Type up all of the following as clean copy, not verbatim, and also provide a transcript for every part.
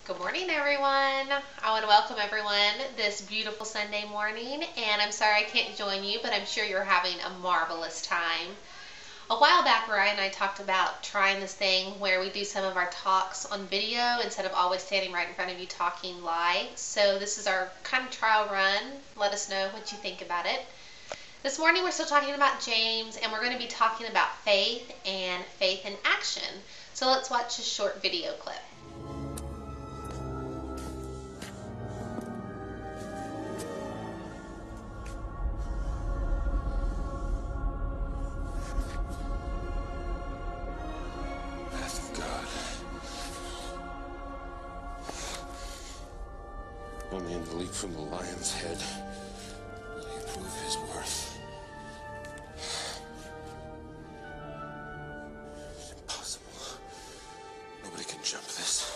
Good morning, everyone. I want to welcome everyone this beautiful Sunday morning, and I'm sorry I can't join you, but I'm sure you're having a marvelous time. A while back, Ryan and I talked about trying this thing where we do some of our talks on video instead of always standing right in front of you talking live. So this is our kind of trial run. Let us know what you think about it. This morning we're still talking about James, and we're going to be talking about faith and faith in action. So let's watch a short video clip. Only in the leap from the lion's head will he prove his worth. It's impossible. Nobody can jump this.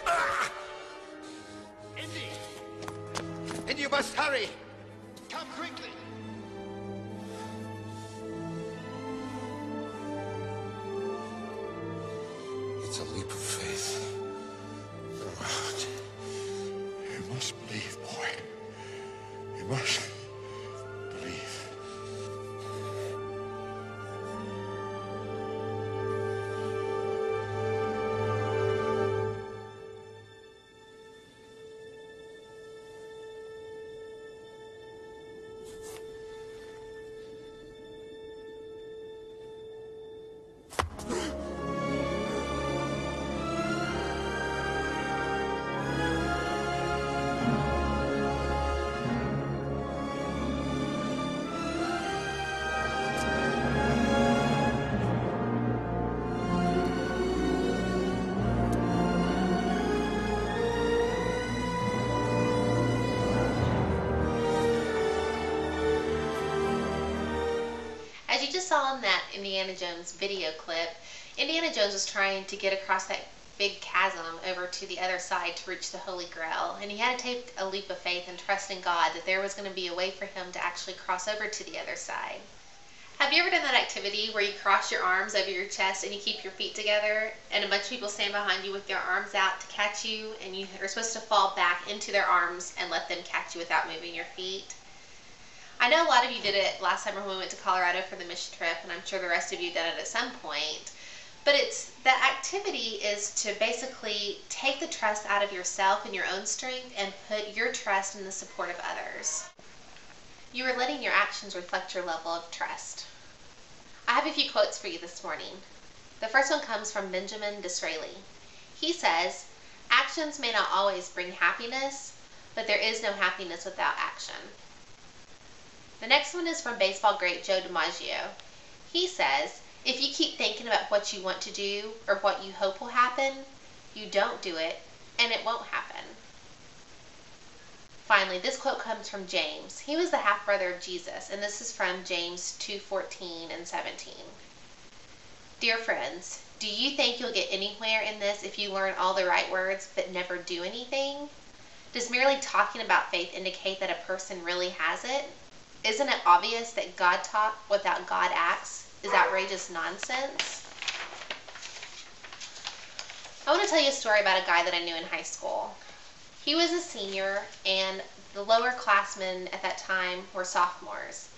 Ah! Indy, you must hurry! Come quickly! It's a leap of faith. Go out. You must believe, boy. You must believe. As you just saw in that Indiana Jones video clip, Indiana Jones was trying to get across that big chasm over to the other side to reach the Holy Grail, and he had to take a leap of faith and trust in God that there was going to be a way for him to actually cross over to the other side. Have you ever done that activity where you cross your arms over your chest and you keep your feet together, and a bunch of people stand behind you with their arms out to catch you, and you are supposed to fall back into their arms and let them catch you without moving your feet? I know a lot of you did it last summer when we went to Colorado for the mission trip, and I'm sure the rest of you did it at some point. But the activity is to basically take the trust out of yourself and your own strength and put your trust in the support of others. You are letting your actions reflect your level of trust. I have a few quotes for you this morning. The first one comes from Benjamin Disraeli. He says, "Actions may not always bring happiness, but there is no happiness without action." The next one is from baseball great Joe DiMaggio. He says, "If you keep thinking about what you want to do or what you hope will happen, you don't do it, and it won't happen." Finally, this quote comes from James. He was the half-brother of Jesus, and this is from James 2:14 and 17. "Dear friends, do you think you'll get anywhere in this if you learn all the right words but never do anything? Does merely talking about faith indicate that a person really has it? Isn't it obvious that God talk without God acts is outrageous nonsense?" I want to tell you a story about a guy that I knew in high school. He was a senior, and the lower classmen at that time were sophomores.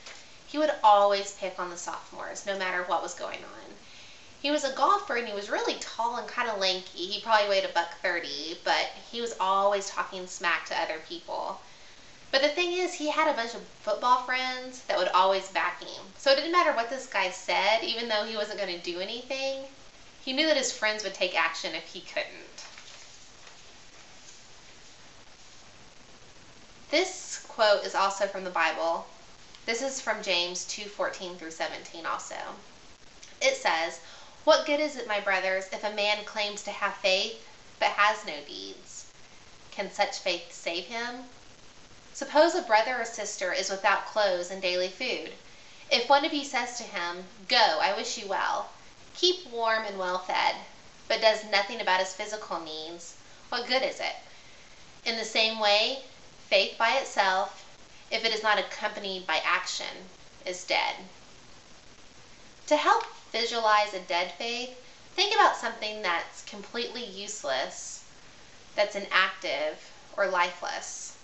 He would always pick on the sophomores, no matter what was going on. He was a golfer, and he was really tall and kind of lanky. He probably weighed $130, but he was always talking smack to other people. But the thing is, he had a bunch of football friends that would always back him. So it didn't matter what this guy said, even though he wasn't going to do anything. He knew that his friends would take action if he couldn't. This quote is also from the Bible. This is from James 2:14 through 17 also. It says, "What good is it, my brothers, if a man claims to have faith but has no deeds? Can such faith save him? Suppose a brother or sister is without clothes and daily food. If one of you says to him, 'Go, I wish you well,' keep warm and well fed, but does nothing about his physical needs, what good is it? In the same way, faith by itself, if it is not accompanied by action, is dead." To help visualize a dead faith, think about something that's completely useless, that's inactive or lifeless.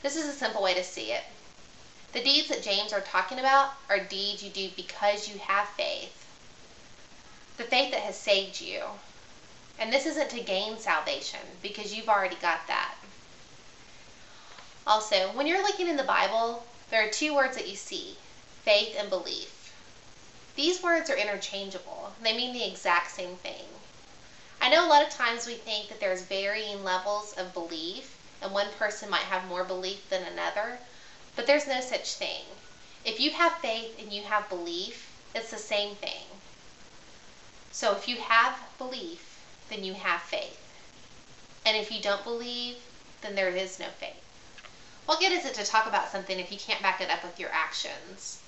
This is a simple way to see it. The deeds that James are talking about are deeds you do because you have faith. The faith that has saved you. And this isn't to gain salvation, because you've already got that. Also, when you're looking in the Bible, there are two words that you see: faith and belief. These words are interchangeable. They mean the exact same thing. I know a lot of times we think that there's varying levels of belief, and one person might have more belief than another, but there's no such thing. If you have faith and you have belief, it's the same thing. So if you have belief, then you have faith. And if you don't believe, then there is no faith. What good is it to talk about something if you can't back it up with your actions?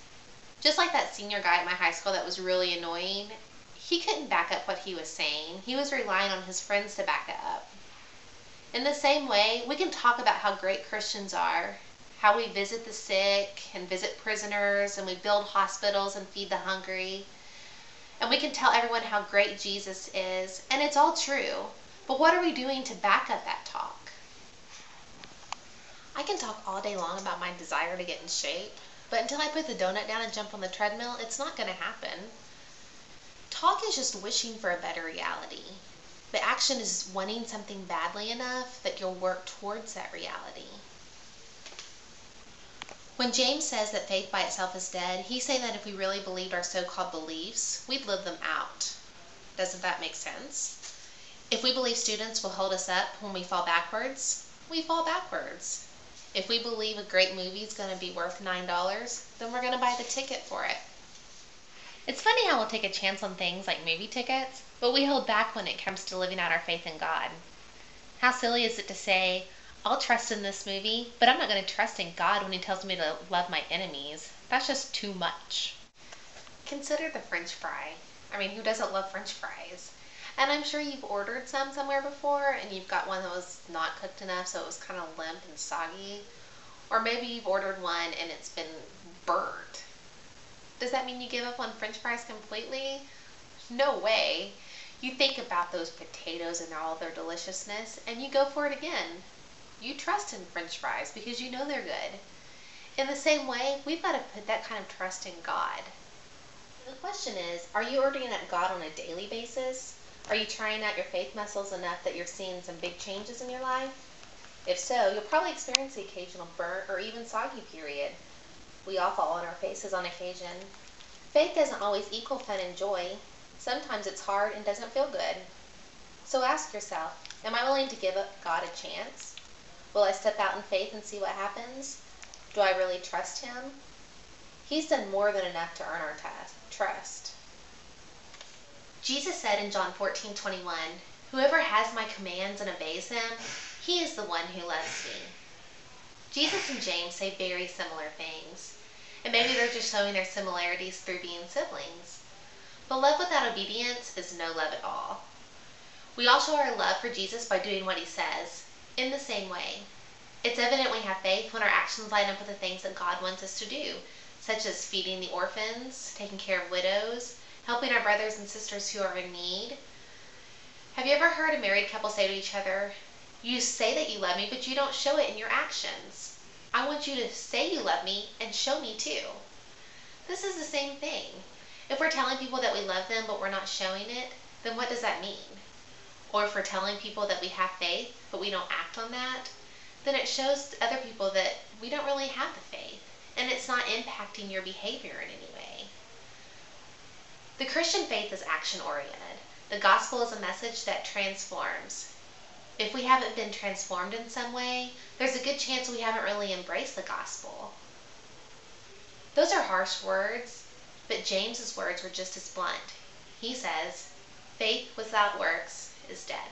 Just like that senior guy at my high school that was really annoying, he couldn't back up what he was saying. He was relying on his friends to back it up. In the same way, we can talk about how great Christians are, how we visit the sick and visit prisoners, and we build hospitals and feed the hungry. And we can tell everyone how great Jesus is, and it's all true. But what are we doing to back up that talk? I can talk all day long about my desire to get in shape, but until I put the donut down and jump on the treadmill, it's not going to happen. Talk is just wishing for a better reality. The action is wanting something badly enough that you'll work towards that reality. When James says that faith by itself is dead, he's saying that if we really believed our so-called beliefs, we'd live them out. Doesn't that make sense? If we believe students will hold us up when we fall backwards, we fall backwards. If we believe a great movie is going to be worth $9, then we're going to buy the ticket for it. It's funny how we'll take a chance on things like movie tickets, but we hold back when it comes to living out our faith in God. How silly is it to say, I'll trust in this movie, but I'm not going to trust in God when He tells me to love my enemies. That's just too much. Consider the French fry. I mean, who doesn't love French fries? And I'm sure you've ordered some somewhere before, and you've got one that was not cooked enough, so it was kind of limp and soggy. Or maybe you've ordered one and it's been burnt. Does that mean you give up on French fries completely? No way. You think about those potatoes and all their deliciousness, and you go for it again. You trust in French fries because you know they're good. In the same way, we've got to put that kind of trust in God. The question is, are you ordering at God on a daily basis? Are you trying out your faith muscles enough that you're seeing some big changes in your life? If so, you'll probably experience the occasional burnt or even soggy period. We all fall on our faces on occasion. Faith doesn't always equal fun and joy. Sometimes it's hard and doesn't feel good. So ask yourself, am I willing to give God a chance? Will I step out in faith and see what happens? Do I really trust Him? He's done more than enough to earn our trust. Jesus said in John 14:21, "Whoever has my commands and obeys them, he is the one who loves me." Jesus and James say very similar things, and maybe they're just showing their similarities through being siblings. But love without obedience is no love at all. We all show our love for Jesus by doing what He says. In the same way, it's evident we have faith when our actions line up with the things that God wants us to do, such as feeding the orphans, taking care of widows, helping our brothers and sisters who are in need. Have you ever heard a married couple say to each other, "You say that you love me, but you don't show it in your actions. I want you to say you love me and show me too." This is the same thing. If we're telling people that we love them but we're not showing it, then what does that mean? Or if we're telling people that we have faith but we don't act on that, then it shows to other people that we don't really have the faith, and it's not impacting your behavior in any way. The Christian faith is action-oriented. The gospel is a message that transforms. If we haven't been transformed in some way, there's a good chance we haven't really embraced the gospel. Those are harsh words, but James's words were just as blunt. He says, faith without works is dead.